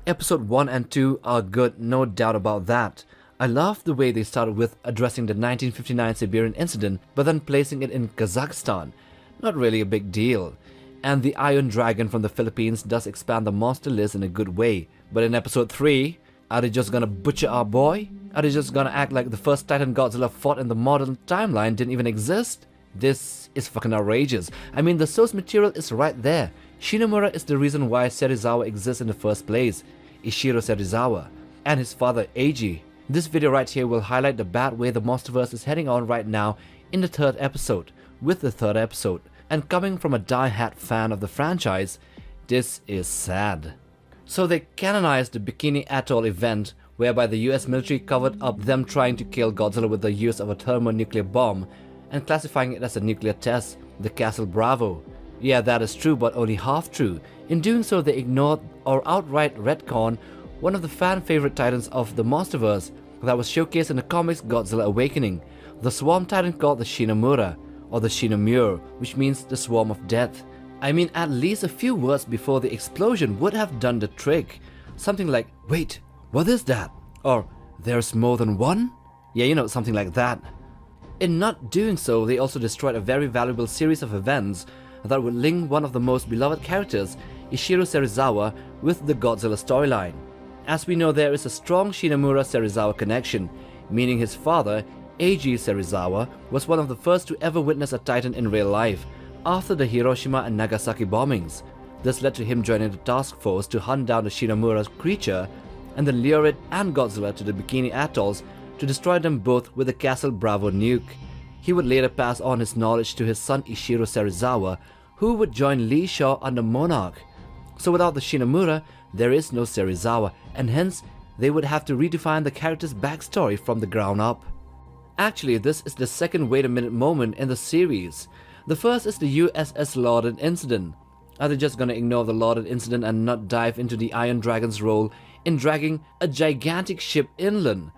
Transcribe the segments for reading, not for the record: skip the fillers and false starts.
Episode 1 and 2 are good, no doubt about that. I love the way they started with addressing the 1959 Siberian incident, but then placing it in Kazakhstan. Not really a big deal. And the Iron Dragon from the Philippines does expand the monster list in a good way. But in episode 3, are they just gonna butcher our boy? Are they just gonna act like the first Titan Godzilla fought in the modern timeline didn't even exist? This is fucking outrageous. I mean, the source material is right there. Shinomura is the reason why Serizawa exists in the first place. Ishiro Serizawa. And his father, Eiji. This video right here will highlight the bad way the Monsterverse is heading on right now in the third episode, with the third episode. And coming from a die-hard fan of the franchise, this is sad. So they canonized the Bikini Atoll event, whereby the US military covered up them trying to kill Godzilla with the use of a thermonuclear bomb, and classifying it as a nuclear test, the Castle Bravo. Yeah, that is true, but only half true. In doing so, they ignored or outright retcon one of the fan-favorite titans of the Monsterverse that was showcased in the comics Godzilla Awakening, the swarm titan called the Shinomura, or the Shinomura, which means the swarm of death. I mean, at least a few words before the explosion would have done the trick. Something like, wait, what is that? Or, there's more than one? Yeah, you know, something like that. In not doing so, they also destroyed a very valuable series of events that would link one of the most beloved characters, Ishiro Serizawa, with the Godzilla storyline. As we know, there is a strong Shinomura Serizawa connection, meaning his father, Eiji Serizawa, was one of the first to ever witness a Titan in real life after the Hiroshima and Nagasaki bombings. This led to him joining the task force to hunt down the Shinomura creature and then lure it and Godzilla to the Bikini Atolls to destroy them both with the Castle Bravo nuke. He would later pass on his knowledge to his son Ishiro Serizawa, who would join Lee Shaw under Monarch. So without the Shinomura, there is no Serizawa, and hence they would have to redefine the character's backstory from the ground up. Actually, this is the second wait-a-minute moment in the series. The first is the USS Lorded Incident. Are they just gonna ignore the Lorded Incident and not dive into the Iron Dragon's role in dragging a gigantic ship inland?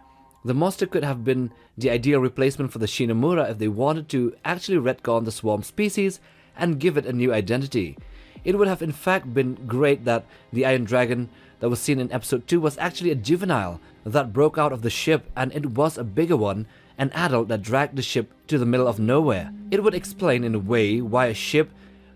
The monster could have been the ideal replacement for the Shinomura if they wanted to actually retcon the swarm species and give it a new identity. It would have in fact been great that the Iron Dragon that was seen in episode 2 was actually a juvenile that broke out of the ship, and it was a bigger one, an adult that dragged the ship to the middle of nowhere. It would explain in a way why a ship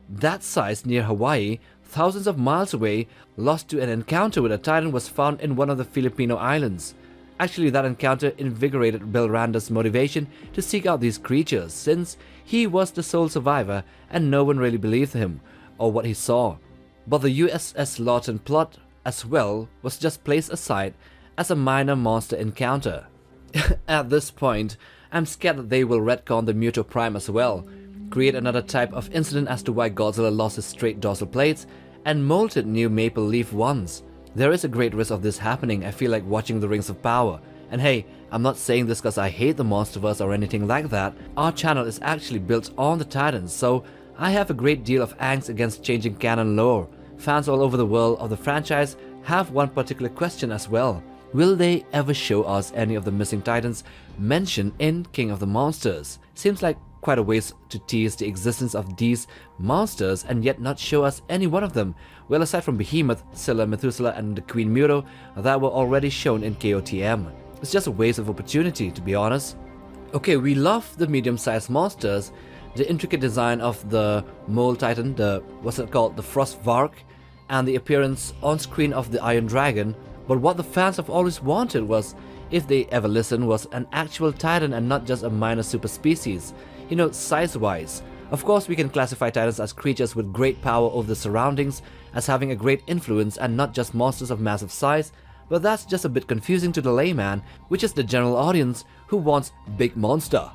that size near Hawaii, thousands of miles away, lost to an encounter with a Titan was found in one of the Filipino islands. Actually, that encounter invigorated Bill Randa's motivation to seek out these creatures, since he was the sole survivor and no one really believed him or what he saw. But the USS Lawton plot as well was just placed aside as a minor monster encounter. At this point, I'm scared that they will retcon the Muto Prime as well, create another type of incident as to why Godzilla lost his straight dorsal plates and molted new maple leaf ones. There is a great risk of this happening. I feel like watching the Rings of Power. And hey, I'm not saying this because I hate the Monsterverse or anything like that. Our channel is actually built on the Titans, so I have a great deal of angst against changing canon lore. Fans all over the world of the franchise have one particular question as well. Will they ever show us any of the missing Titans mentioned in King of the Monsters? Seems like quite a ways to tease the existence of these monsters and yet not show us any one of them. Well, aside from Behemoth, Scylla, Methuselah and the Queen Muto that were already shown in KOTM. It's just a waste of opportunity, to be honest. Okay, we love the medium-sized monsters, the intricate design of the Mole Titan, the Frost Vark, and the appearance on screen of the Iron Dragon, but what the fans have always wanted was, if they ever listened, was an actual Titan and not just a minor super species. You know, size-wise. Of course, we can classify Titans as creatures with great power over the surroundings, as having a great influence and not just monsters of massive size, but that's just a bit confusing to the layman, which is the general audience who wants big monster.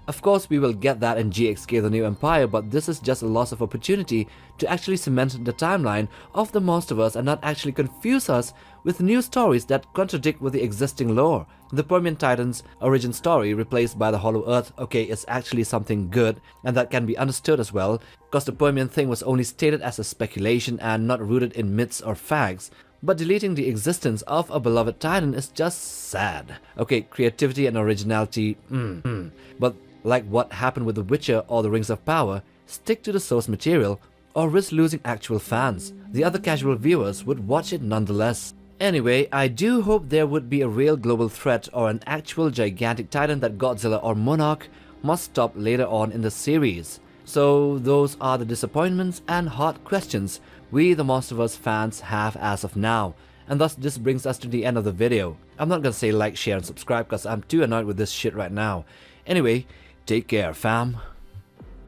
Of course, we will get that in GXK The New Empire, but this is just a loss of opportunity to actually cement the timeline of the Monsterverse and not actually confuse us with new stories that contradict with the existing lore. The Permian Titans origin story replaced by the Hollow Earth, okay, is actually something good, and that can be understood as well, because the Permian thing was only stated as a speculation and not rooted in myths or facts. But deleting the existence of a beloved Titan is just sad. Okay, creativity and originality, but like what happened with The Witcher or The Rings of Power, stick to the source material or risk losing actual fans. The other casual viewers would watch it nonetheless. Anyway, I do hope there would be a real global threat or an actual gigantic titan that Godzilla or Monarch must stop later on in the series. So those are the disappointments and hard questions we the Monsterverse fans have as of now. And thus this brings us to the end of the video. I'm not gonna say like, share and subscribe because I'm too annoyed with this shit right now. Anyway, take care fam.